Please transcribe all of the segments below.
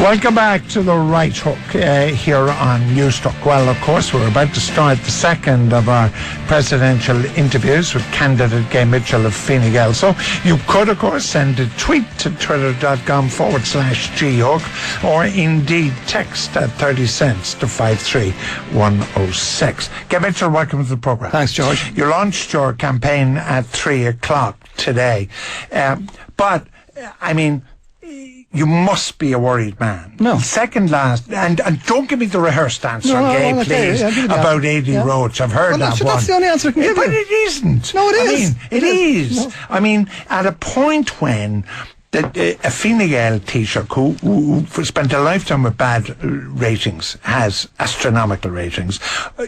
Welcome back to The Right Hook here on Newstalk. Well, of course, we're about to start the second of our presidential interviews with candidate Gay Mitchell of Fine Gael. So you could, of course, send a tweet to twitter.com/ghook or indeed text at 30 cents to 53106. Gay Mitchell, welcome to the programme. Thanks, George. You launched your campaign at 3 o'clock today. But, I mean, you must be a worried man. No. Second last, and don't give me the rehearsed answer, Gay, please, about Aidy Roach. I've heard that one. That's the only answer I can give you. But it isn't. No, it is. I mean, it is. No. I mean, at a point when a Fine Gael Taoiseach who spent a lifetime with bad ratings has astronomical ratings.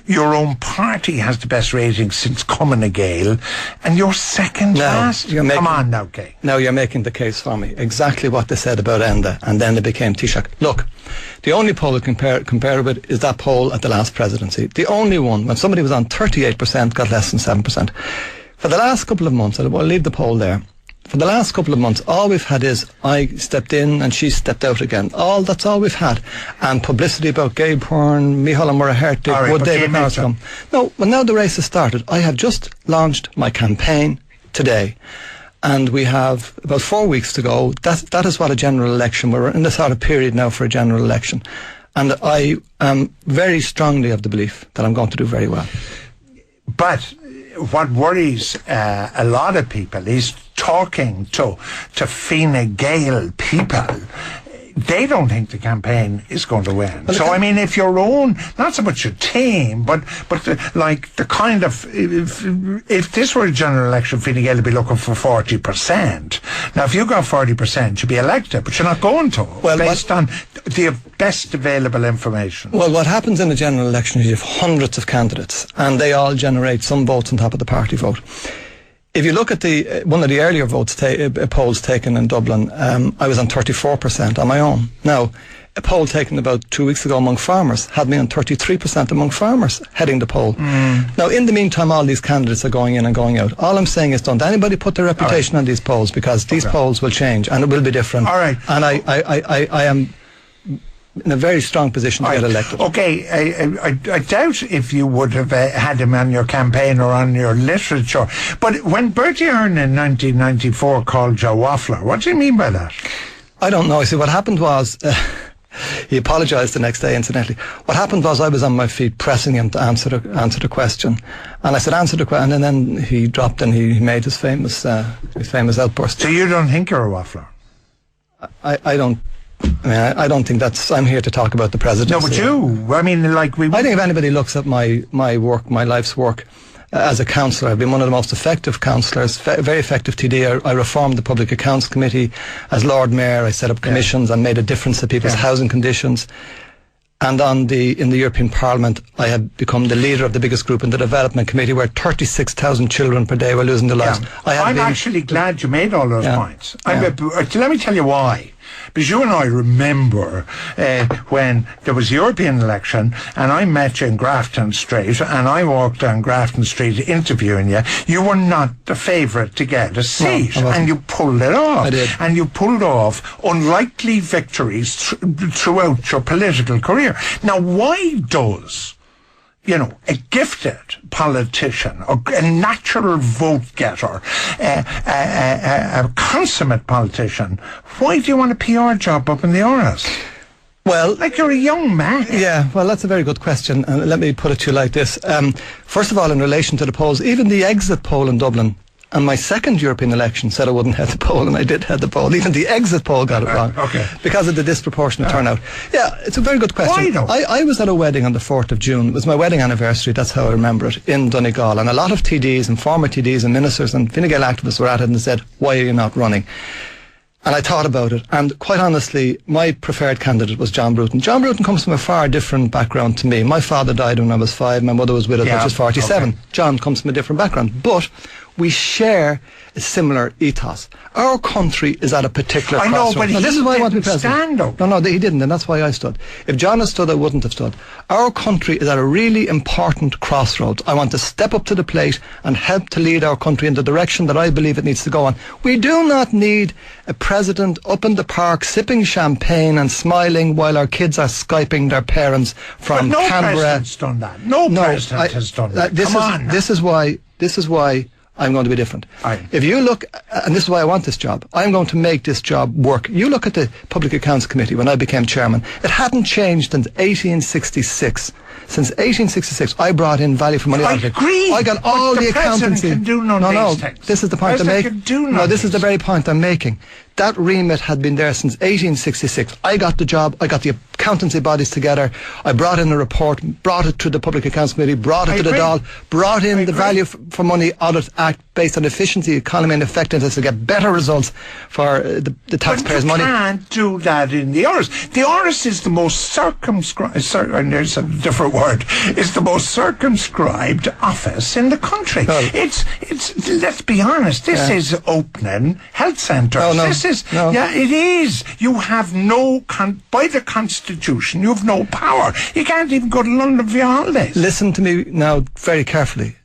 Your own party has the best ratings since Cumann Gael, and you're second last. Come on now, Kay. Now you're making the case for me. Exactly what they said about Enda, and then they became Taoiseach. Look, the only poll to compare with is that poll at the last presidency. The only one, when somebody was on 38%, got less than 7%. For the last couple of months, I'll leave the poll there. For the last couple of months, all we've had is I stepped in and she stepped out again. That's all we've had. And publicity about gay porn, Micheál Murray-Hertig, would David Norris come? No, well, now the race has started. I have just launched my campaign today. And we have about 4 weeks to go. That is what a general election, we're in the sort of period now for a general election. And I am very strongly of the belief that I'm going to do very well. But what worries a lot of people is talking to Fine Gael people. They don't think the campaign is going to win. Well, so, I mean, if your own, not so much your team, but the kind of, if this were a general election, Fine Gael would be looking for 40%. Now, if you got 40%, you'd be elected, but you're not going to, based on the best available information. Well, what happens in a general election is you have hundreds of candidates, and they all generate some votes on top of the party vote. If you look at one of the earlier polls taken in Dublin, I was on 34% on my own. Now, a poll taken about 2 weeks ago among farmers had me on 33% among farmers heading the poll. Now, in the meantime, all these candidates are going in and going out. All I'm saying is, don't anybody put their reputation on these polls, because these polls will change and it will be different. All right. And I am in a very strong position to get elected. Okay, I doubt if you would have had him on your campaign or on your literature. But when Bertie Ahern in 1994 called you a waffler, what do you mean by that? I don't know. See, what happened was, he apologised the next day, incidentally. What happened was I was on my feet pressing him to answer the question. And I said, answer the question. And then he dropped and he made his famous outburst. So you don't think you're a waffler? I don't. I don't think I'm here to talk about the presidency. No, but I think if anybody looks at my work, my life's work as a councillor, I've been one of the most effective councillors, very effective TD. I reformed the Public Accounts Committee as Lord Mayor. I set up commissions and made a difference to people's housing conditions. And in the European Parliament, I had become the leader of the biggest group in the Development Committee, where 36,000 children per day were losing their lives. I'm actually glad you made all those points. Let me tell you why. Because you and I remember when there was a European election and I met you in Grafton Street and I walked on Grafton Street interviewing you. You were not the favourite to get a seat, and you pulled it off. I did. And you pulled off unlikely victories throughout your political career. Now, why does a gifted politician, or a natural vote getter, a consummate politician, why do you want a PR job up in the Oras? Well, you're a young man. Yeah, well, that's a very good question. And let me put it to you like this. First of all, in relation to the polls, even the exit poll in Dublin, and my second European election said I wouldn't head the poll, and I did head the poll. Even the exit poll got it wrong. Okay. Because of the disproportionate turnout. Yeah, it's a very good question. Why though? I was at a wedding on the 4th of June. It was my wedding anniversary, that's how I remember it, in Donegal. And a lot of TDs and former TDs and ministers and Fine Gael activists were at it and said, why are you not running? And I thought about it, and quite honestly, my preferred candidate was John Bruton. John Bruton comes from a far different background to me. My father died when I was 5, my mother was widowed, which is 47. Okay. John comes from a different background. But We share a similar ethos. Our country is at a particular crossroads. I know, but this is why I want to be president. Stand up. No, he didn't, and that's why I stood. If John had stood, I wouldn't have stood. Our country is at a really important crossroads. I want to step up to the plate and help to lead our country in the direction that I believe it needs to go on. We do not need a president up in the park sipping champagne and smiling while our kids are Skyping their parents from but no Canberra. President's done that. No president has done that. This is why I'm going to be different. Aye. If you look, and this is why I want this job, I'm going to make this job work. You look at the Public Accounts Committee when I became chairman. It hadn't changed since 1866. Since 1866, I brought in value for money. I agree. I got all the accountancy. Can do none of these things. This is the point I'm making. No, this is the very point I'm making. That remit had been there since 1866. I got the job. I got the accountancy bodies together. I brought in a report, brought it to the Public Accounts Committee, brought it to the Dáil, brought in the Value for Money Audit Act based on efficiency, economy and effectiveness to get better results for the taxpayers' money. You can't do that in the Irish. The Irish is the most circumscribed, and there's a different word, is the most circumscribed office in the country. Well, it's let's be honest, this is opening health centres. It is. You have by the Constitution, you have no power. You can't even go to London for your holidays. Listen to me now very carefully.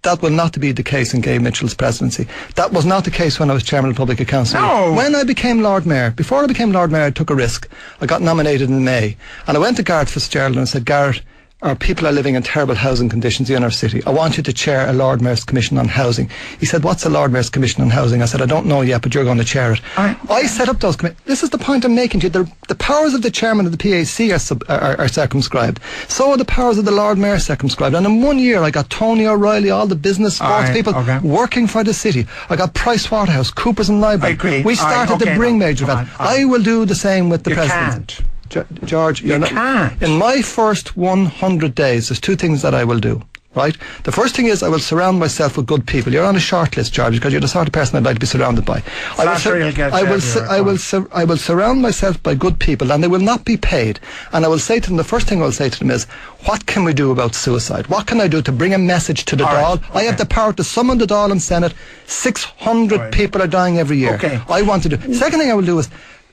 That will not be the case in Gay Mitchell's presidency. That was not the case when I was chairman of the Public Accounts Committee. No. When I became Lord Mayor, before I became Lord Mayor, I took a risk. I got nominated in May. And I went to Garrett Fitzgerald and I said, Garrett, our people are living in terrible housing conditions in our city. I want you to chair a Lord Mayor's Commission on Housing. He said, what's a Lord Mayor's Commission on Housing? I said, I don't know yet, but you're going to chair it. I set up those committees. This is the point I'm making to you. The powers of the chairman of the PAC are circumscribed. So are the powers of the Lord Mayor circumscribed. And in 1 year, I got Tony O'Reilly, all the business sports people working for the city. I got Price Waterhouse, Coopers and Library. I agree. We started the Bring Major event. I will do the same with the president. Can't. George, you can't. In my first 100 days, there's two things that I will do. Right? The first thing is I will surround myself with good people. You're on a short list, George, because you're the sort of person I'd like to be surrounded by. I will surround myself by good people, and they will not be paid. And I will say to them, the first thing I will say to them is, what can we do about suicide? What can I do to bring a message to the Dáil? I have the power to summon the Dáil and Senate. 600 people are dying every year. I want to do. Second thing I will do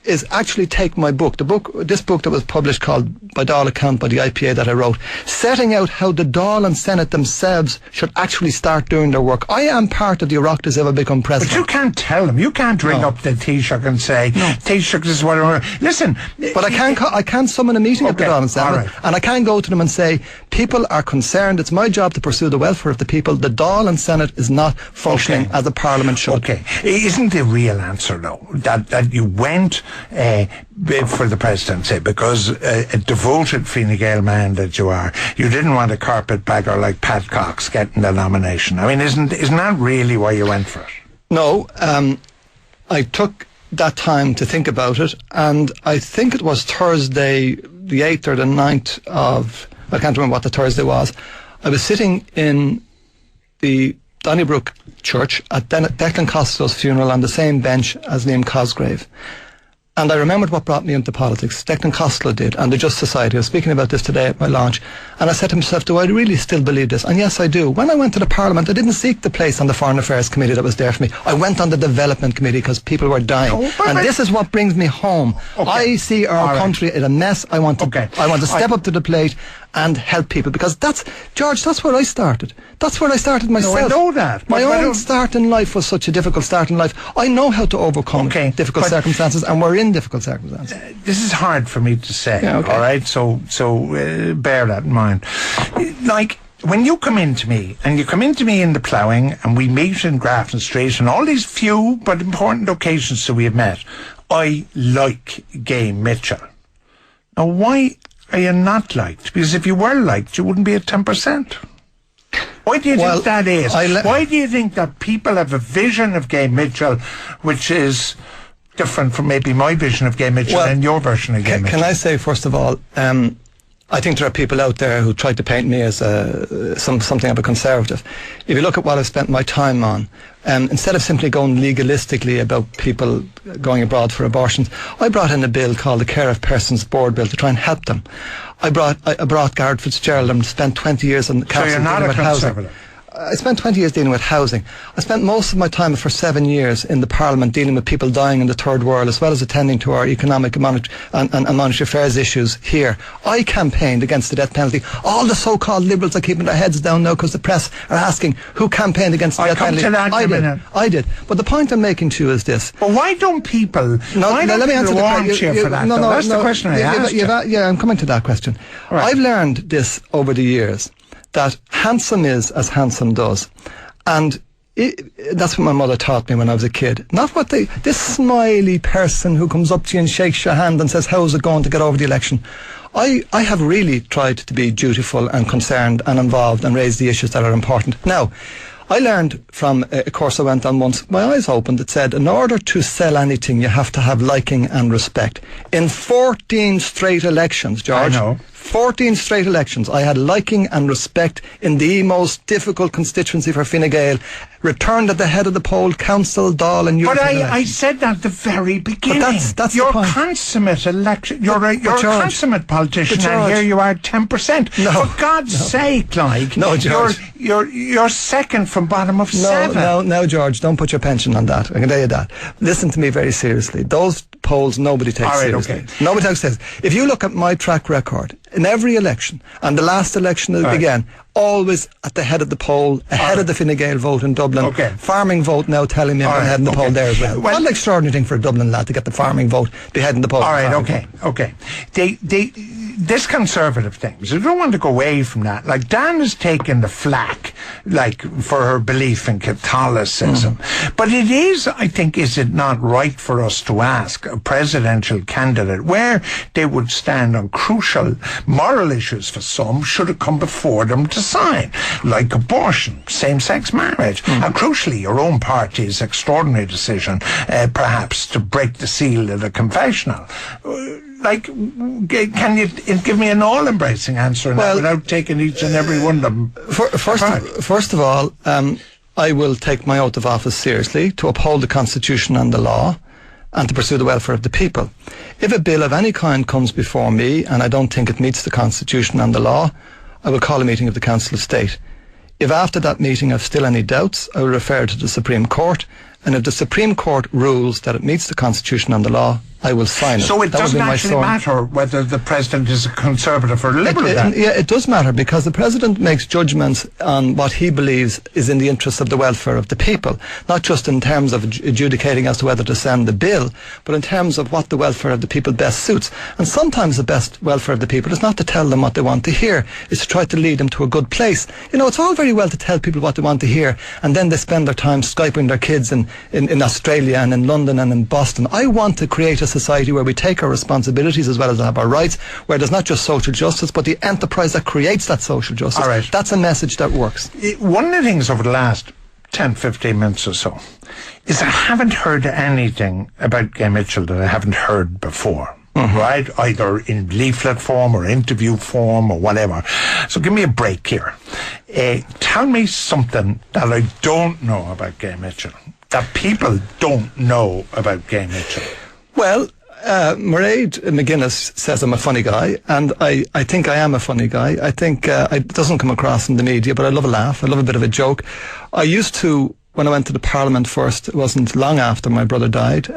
is actually take my book, this book that was published called By Dáil Account by the IPA that I wrote, setting out how the Dáil and Senate themselves should actually start doing their work. I am part of the Oireachtas ever become president. But you can't tell them. You can't ring up the Taoiseach and say, Taoiseach, this is what I want. Listen. But I can summon a meeting at the Dáil and Senate, and I can go to them and say, people are concerned. It's my job to pursue the welfare of the people. The Dáil and Senate is not functioning as a parliament should. Isn't the real answer, though, that you went for the presidency because a devoted Fine Gael man that you are, you didn't want a carpetbagger like Pat Cox getting the nomination? I mean, isn't that really why you went for it? No, I took that time to think about it, and I think it was Thursday the 8th or the 9th of, I can't remember what the Thursday was. I was sitting in the Donnybrook Church at Declan Costello's funeral on the same bench as Liam Cosgrave. And I remembered what brought me into politics. Declan Costello did, and the Just Society. I was speaking about this today at my launch. And I said to myself, do I really still believe this? And yes, I do. When I went to the Parliament, I didn't seek the place on the Foreign Affairs Committee that was there for me. I went on the Development Committee because people were dying. And this is what brings me home. I see our country in a mess. I want to step up to the plate and help people, because that's where I started. That's where I started myself. No, I know that. My own start in life was such a difficult start in life. I know how to overcome difficult circumstances, and we're in difficult circumstances. This is hard for me to say, all right? So bear that in mind. Like, when you come into me, and you come into me in the ploughing, and we meet in Grafton Street, and all these few but important occasions that we have met, I like Gay Mitchell. Now, why are you not liked? Because if you were liked, you wouldn't be at 10%. Why do you think that is? Why do you think that people have a vision of Gay Mitchell which is different from maybe my vision of Gay Mitchell and your version of Gay Mitchell? Can I say, first of all, I think there are people out there who try to paint me as something of a conservative. If you look at what I've spent my time on, instead of simply going legalistically about people going abroad for abortions, I brought in a bill called the Care of Persons Board Bill to try and help them. I brought Garrett Fitzgerald and spent 20 years on the council. So you're not a conservative? I spent 20 years dealing with housing. I spent most of my time for 7 years in the Parliament dealing with people dying in the third world, as well as attending to our economic and monetary affairs issues here. I campaigned against the death penalty. All the so-called liberals are keeping their heads down now because the press are asking who campaigned against the death penalty. I did. But the point I'm making to you is this. Well, why don't people... let me answer the question. For that, that's the question I asked. Yeah, I'm coming to that question. Right. I've learned this over the years, that handsome is as handsome does. And that's what my mother taught me when I was a kid. Not what this smiley person who comes up to you and shakes your hand and says, how's it going to get over the election? I have really tried to be dutiful and concerned and involved and raise the issues that are important. Now, I learned from a course I went on once, my eyes opened, it said, in order to sell anything, you have to have liking and respect. In 14 straight elections, George. I know. 14 straight elections, I had liking and respect in the most difficult constituency for Fine Gael. Returned at the head of the poll, Council, Dáil and European elections. But I said that at the very beginning. But that's you're the point. Consummate election. You're a consummate politician, and here you are 10%. No, for God's sake, like, no, George. You're second from bottom of 7. No, George, don't put your pension on that. I can tell you that. Listen to me very seriously. Those polls nobody takes seriously. Okay. Nobody takes seriously. If you look at my track record in every election, and the last election that began, always at the head of the poll, ahead of the Fine Gael vote in Dublin. Okay. Farming vote now telling me I'm ahead in the poll there as well. What an extraordinary thing for a Dublin lad to get the farming vote, be head in the poll. All right, okay. This conservative thing, so I don't want to go away from that. Like, Dan has taken the flack, like, for her belief in Catholicism. But it is, I think, is it not right for us to ask a presidential candidate where they would stand on crucial moral issues for some should it come before them to sign, like abortion, same-sex marriage, and crucially your own party's extraordinary decision, perhaps, to break the seal of the confessional. Like, can you give me an all-embracing answer on that without taking each and every one of them? First of all, I will take my oath of office seriously to uphold the Constitution and the law and to pursue the welfare of the people. If a bill of any kind comes before me and I don't think it meets the Constitution and the law, I will call a meeting of the Council of State. If after that meeting I've still any doubts, I will refer to the Supreme Court, and if the Supreme Court rules that it meets the Constitution and the law, I will sign it. So it doesn't actually matter whether the President is a Conservative or a Liberal then? Yeah, it does matter, because the President makes judgments on what he believes is in the interests of the welfare of the people, not just in terms of adjudicating as to whether to send the bill, but in terms of what the welfare of the people best suits. And sometimes the best welfare of the people is not to tell them what they want to hear, it's to try to lead them to a good place. You know, it's all very well to tell people what they want to hear, and then they spend their time Skyping their kids in Australia and in London and in Boston. I want to create a society where we take our responsibilities as well as have our rights, where there's not just social justice but the enterprise that creates that social justice. Right. That's a message that works. One of the things over the last 10-15 minutes or so is I haven't heard anything about Gay Mitchell that I haven't heard before. Right? Either in leaflet form or interview form or whatever. So give me a break here. Tell me something that I don't know about Gay Mitchell, that people don't know about Gay Mitchell. Well, Mairead McGuinness says I'm a funny guy, and I think I am a funny guy. I think it doesn't come across in the media, but I love a laugh. I love a bit of a joke. I used to, when I went to the Parliament first, it wasn't long after my brother died.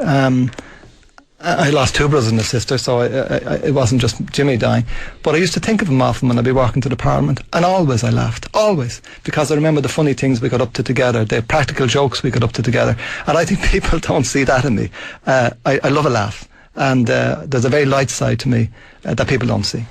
I lost 2 brothers and a sister, so it wasn't just Jimmy dying. But I used to think of him often when I'd be walking to the Parliament, and always I laughed, always, because I remember the funny things we got up to together, the practical jokes we got up to together, and I think people don't see that in me. I love a laugh, and there's a very light side to me that people don't see.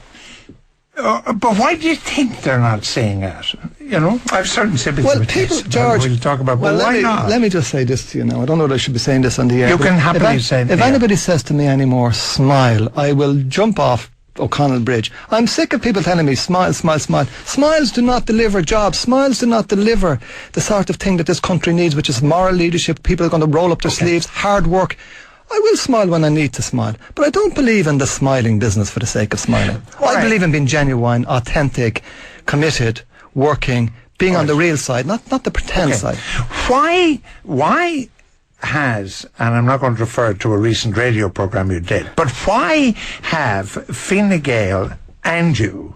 But why do you think they're not seeing it? You know, I've certain sympathy with people, this. George, we'll talk about, but why not? Let me just say this to you now. I don't know whether I should be saying this on the air. You can happily say it. If anybody says to me anymore, smile, I will jump off O'Connell Bridge. I'm sick of people telling me, smile, smile, smile. Smiles do not deliver jobs. Smiles do not deliver the sort of thing that this country needs, which is moral leadership. People are going to roll up their sleeves, hard work. I will smile when I need to smile, but I don't believe in the smiling business for the sake of smiling. I believe in being genuine, authentic, committed, working, being on the real side, not the pretend side. Why has, and I'm not going to refer to a recent radio programme you did, but why have Fine Gael and you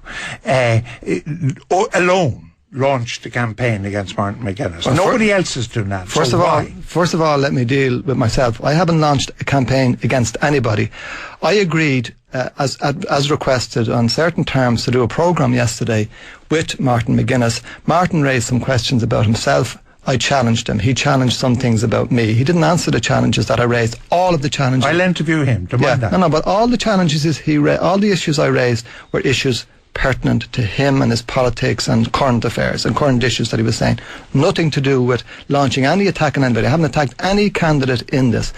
alone launched the campaign against Martin McGuinness. Well, nobody else is doing that. First of all, let me deal with myself. I haven't launched a campaign against anybody. I agreed, as requested on certain terms, to do a programme yesterday with Martin McGuinness. Martin raised some questions about himself. I challenged him. He challenged some things about me. He didn't answer the challenges that I raised. All of the challenges. I'll interview him. But all the challenges all the issues I raised were issues pertinent to him and his politics and current affairs and current issues that he was saying. Nothing to do with launching any attack on anybody. I haven't attacked any candidate in this.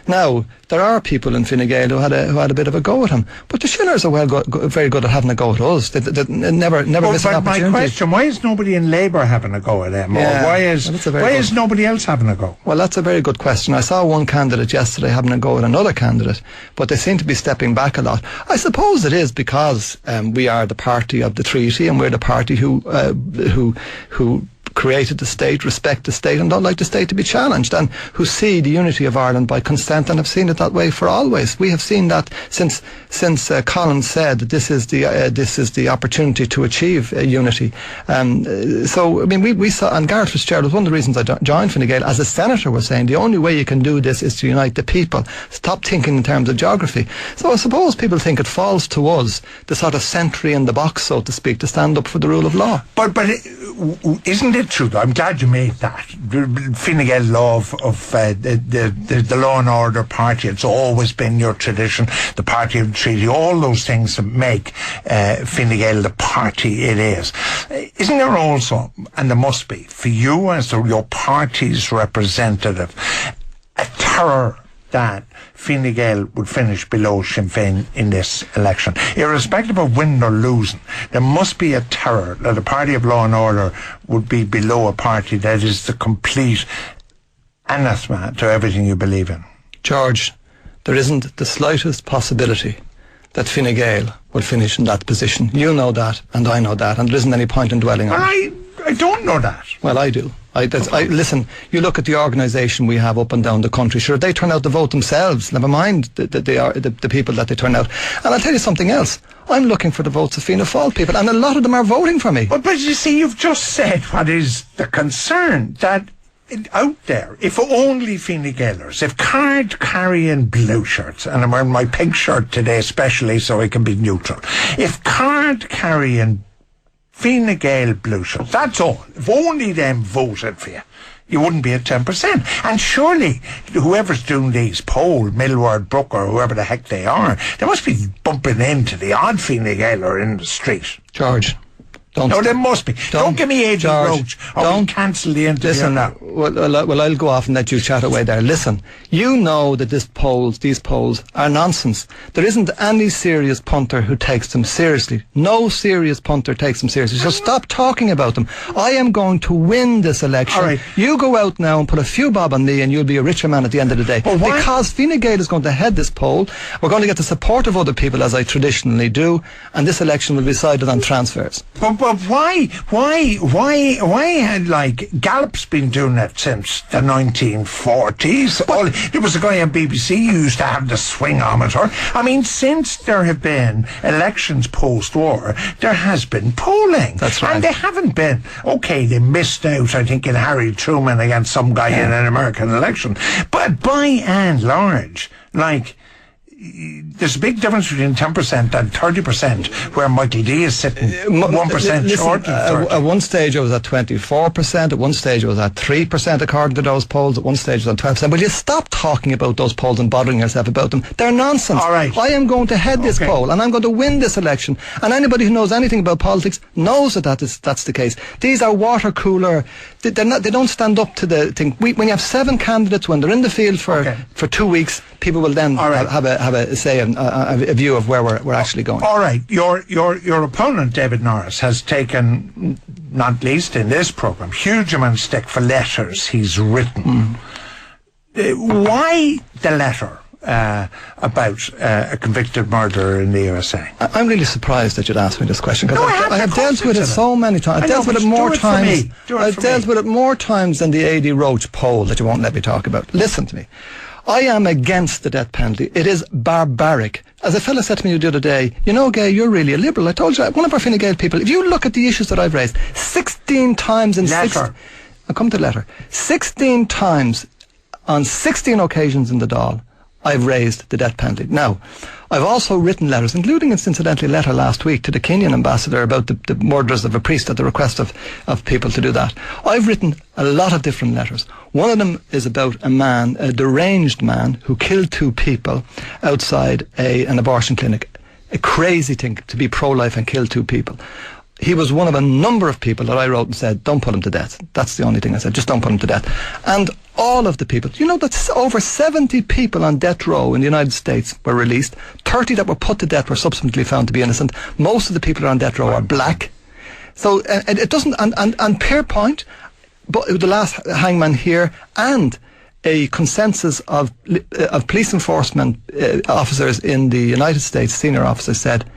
Now, there are people in Fine Gael who had a bit of a go at him, but the Shillers are very good at having a go at us. They never miss an opportunity. My question: why is nobody in Labour having a go at them? Yeah, or why is nobody else having a go? Well, that's a very good question. I saw one candidate yesterday having a go at another candidate, but they seem to be stepping back a lot. I suppose it is because we are the party of the treaty, and we're the party who created the state, respect the state, and don't like the state to be challenged, and who see the unity of Ireland by consent and have seen it that way for always. We have seen that since Colin said that this is the opportunity to achieve unity. So I mean, we saw, and Gareth Fitzgerald was one of the reasons I joined Fine Gael. As a senator, was saying the only way you can do this is to unite the people. Stop thinking in terms of geography. So I suppose people think it falls to us, the sort of sentry in the box, so to speak, to stand up for the rule of law. But isn't it true, though? I'm glad you made that. Fine Gael love of the law and order party. It's always been your tradition, the party of the treaty, all those things that make Fine Gael the party it is. Isn't there also, and there must be, for you as your party's representative, a terror that Fine Gael would finish below Sinn Féin in this election? Irrespective of winning or losing, there must be a terror that a party of law and order would be below a party that is the complete anathema to everything you believe in. George, there isn't the slightest possibility that Fine Gael will finish in that position. You know that, and I know that, and there isn't any point in dwelling on it. I don't know that. Well, I do. Listen, you look at the organisation we have up and down the country. Sure, they turn out to vote themselves. Never mind the people that they turn out. And I'll tell you something else. I'm looking for the votes of Fianna Fáil people, and a lot of them are voting for me. But you see, you've just said what is the concern, that out there, if only Fine Gaelers, if card-carrying blue shirts, and I'm wearing my pink shirt today especially so I can be neutral, if card-carrying Fine Gael blue shirts, that's all, if only them voted for you, you wouldn't be at 10%. And surely whoever's doing these polls, Millward, Brooke, or whoever the heck they are, they must be bumping into the odd Fine Gaeler in the street. George, there must be. Don't give me Adrian Roach, or we'll cancel the interview now. Well, I'll go off and let you chat away there. Listen, you know that these polls are nonsense. There isn't any serious punter who takes them seriously. No serious punter takes them seriously. So stop talking about them. I am going to win this election. All right. You go out now and put a few bob on me and you'll be a richer man at the end of the day. Well, because Fine Gael is going to head this poll. We're going to get the support of other people, as I traditionally do, and this election will be decided on transfers. But why had, like, Gallup's been doing it since the 1940s. There was a guy on BBC who used to have the swingometer. I mean, since there have been elections post-war, there has been polling. That's right. And they haven't been, okay, they missed out, I think, in Harry Truman against some guy in an American election. But by and large, like, there's a big difference between 10% and 30%, where Michael D is sitting 1% short of 30%. At one stage I was at 24%, at one stage I was at 3% according to those polls, at one stage I was at 12%. Will you stop talking about those polls and bothering yourself about them? They're nonsense. All right. I am going to head this poll, and I'm going to win this election, and anybody who knows anything about politics knows that's the case. These are water cooler. They don't stand up to the thing. When you have 7 candidates, when they're in the field for 2 weeks, people will then have a say, a view of where we're actually going. All right. Your opponent, David Norris, has taken, not least in this programme, huge amount of stick for letters he's written. Why the letter about a convicted murderer in the USA? I'm really surprised that you'd ask me this question, because I have dealt with it so many times. I've dealt with it more times than the A.D. Roach poll that you won't let me talk about. Listen to me. I am against the death penalty. It is barbaric as a fella said to me the other day, you know, Gay, you're really a liberal. I told you, one of our Fine Gael people, if you look at the issues that I've raised, 16 times in I'll come to the letter. 16 times on 16 occasions in the Dáil, I've raised the death penalty. Now, I've also written letters, including, incidentally, a letter last week to the Kenyan ambassador about the murders of a priest at the request of people to do that. I've written a lot of different letters. One of them is about a man, a deranged man, who killed 2 people outside an abortion clinic. A crazy thing to be pro-life and kill 2 people. He was one of a number of people that I wrote and said, don't put him to death. That's the only thing I said, just don't put him to death. And all of the people, you know, that's over 70 people on death row in the United States were released. 30 that were put to death were subsequently found to be innocent. Most of the people on death row are black. So it doesn't, and Pierpoint, but the last hangman here, and a consensus of police enforcement officers in the United States, senior officers, said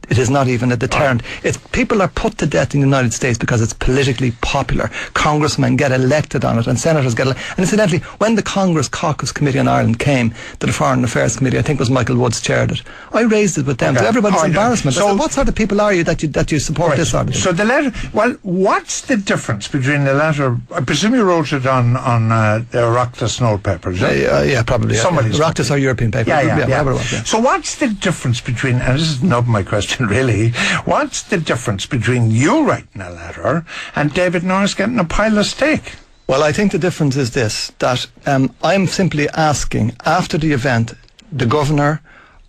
it is not even a deterrent. It's people are put to death in the United States because it's politically popular. Congressmen get elected on it, and senators get elected. And incidentally, when the Congress Caucus Committee on Ireland came to the Foreign Affairs Committee, I think it was Michael Woods chaired it, I raised it with them. To everybody's embarrassment. So, I said, what sort of people are you that you support this sort of thing? So the letter, well, what's the difference between the letter, I presume you wrote it on the Oireachtas notepaper, is it? Yeah, probably. Somebody's Oireachtas or European paper. Yeah. So what's the difference between, and this is not my question really, what's the difference between you writing a letter and David Norris getting a pile of steak? Well, I think the difference is this, that I'm simply asking, after the event, the governor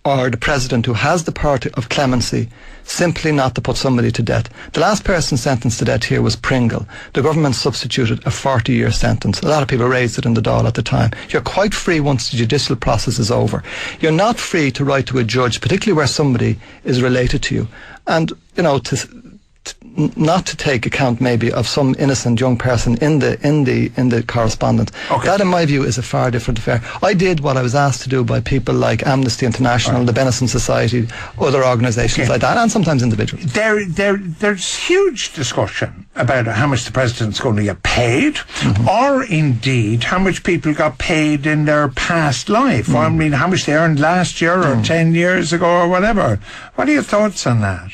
or the president who has the power of clemency simply not to put somebody to death. The last person sentenced to death here was Pringle. The government substituted a 40-year sentence. A lot of people raised it in the Dáil at the time. You're quite free once the judicial process is over. You're not free to write to a judge, particularly where somebody is related to you. And, you know, not to take account maybe of some innocent young person in the correspondence. Okay. That, in my view, is a far different affair. I did what I was asked to do by people like Amnesty International, the Benison Society, other organisations like that, and sometimes individuals. There's huge discussion about how much the president's going to get paid, or indeed how much people got paid in their past life. Or, I mean, how much they earned last year or 10 years ago or whatever. What are your thoughts on that?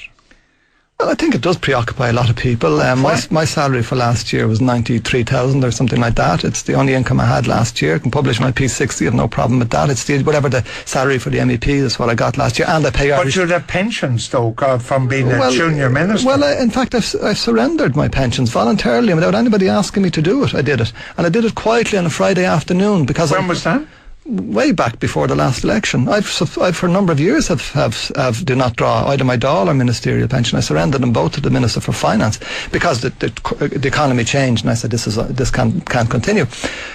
Well, I think it does preoccupy a lot of people. My salary for last year was 93,000 or something like that. It's the only income I had last year. I can publish my P60, I have no problem with that. It's whatever the salary for the MEP is what I got last year, and I pay Irish. But you'd have pensions though from being a junior minister. Well, in fact, I've surrendered my pensions voluntarily and without anybody asking me to do it. I did it, and I did it quietly on a Friday afternoon because. When was that? Way back before the last election. I've for a number of years have do not draw either my Dáil or ministerial pension. I surrendered them both to the Minister for Finance because the economy changed, and I said this can't continue.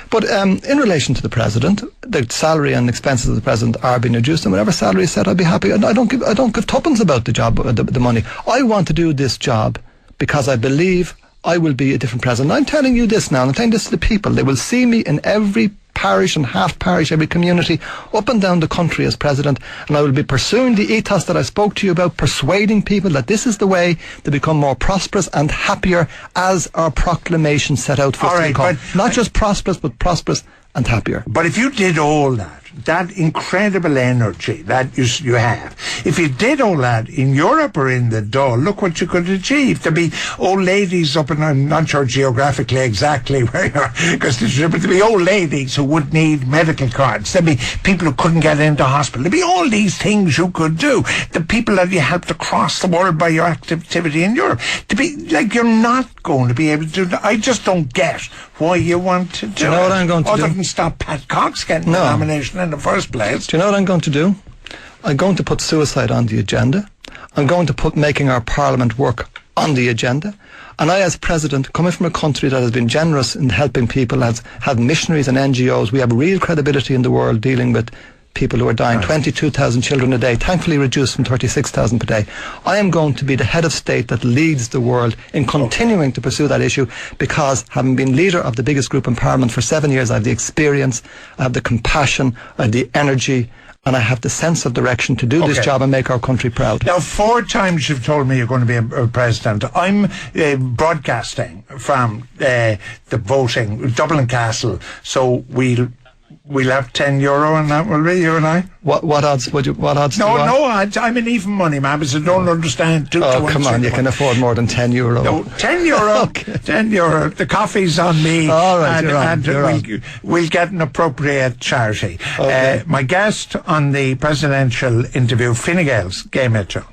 But in relation to the President, the salary and expenses of the President are being reduced, and whatever salary is set, I'd be happy. I don't give tuppence about the job, the money. I want to do this job because I believe I will be a different president. I'm telling you this now, and I'm telling this to the people. They will see me in every parish and half parish, every community up and down the country as president, and I will be pursuing the ethos that I spoke to you about, persuading people that this is the way to become more prosperous and happier, as our proclamation set out for us to become. Not just prosperous, but prosperous and happier. But if you did all that incredible energy that you have, if you did all that in Europe or in the Dáil, look what you could achieve. There'd be old ladies up, and I'm not sure geographically exactly where you are, but there'd be old ladies who would need medical cards. There'd be people who couldn't get into hospital. There'd be all these things you could do. The people that you helped across the world by your activity in Europe. To be like, you're not going to be able to do that. I just don't get why you want to do you know what I'm going to other do? than stop Pat Cox getting the nomination in the first place. Do you know what I'm going to do? I'm going to put suicide on the agenda. I'm going to put making our Parliament work on the agenda. And I, as President, coming from a country that has been generous in helping people, has had missionaries and NGOs, we have real credibility in the world dealing with people who are dying. 22,000 children a day, thankfully reduced from 36,000 per day. I am going to be the head of state that leads the world in continuing to pursue that issue, because having been leader of the biggest group in Parliament for 7 years, I have the experience, I have the compassion, I have the energy, and I have the sense of direction to do this job and make our country proud. Now, 4 times you've told me you're going to be a president. I'm broadcasting from the voting, Dublin Castle, so we'll We'll have €10 and that will be, you and I. What odds would you? What odds? No, do you no odds. I'm an even money man, because I don't understand. Come on, you can afford more than €10. No, €10. Okay. €10. The coffee's on me. All right, and you're on. we'll get an appropriate charity. Okay. My guest on the presidential interview, Fine Gael's Game Mitchell.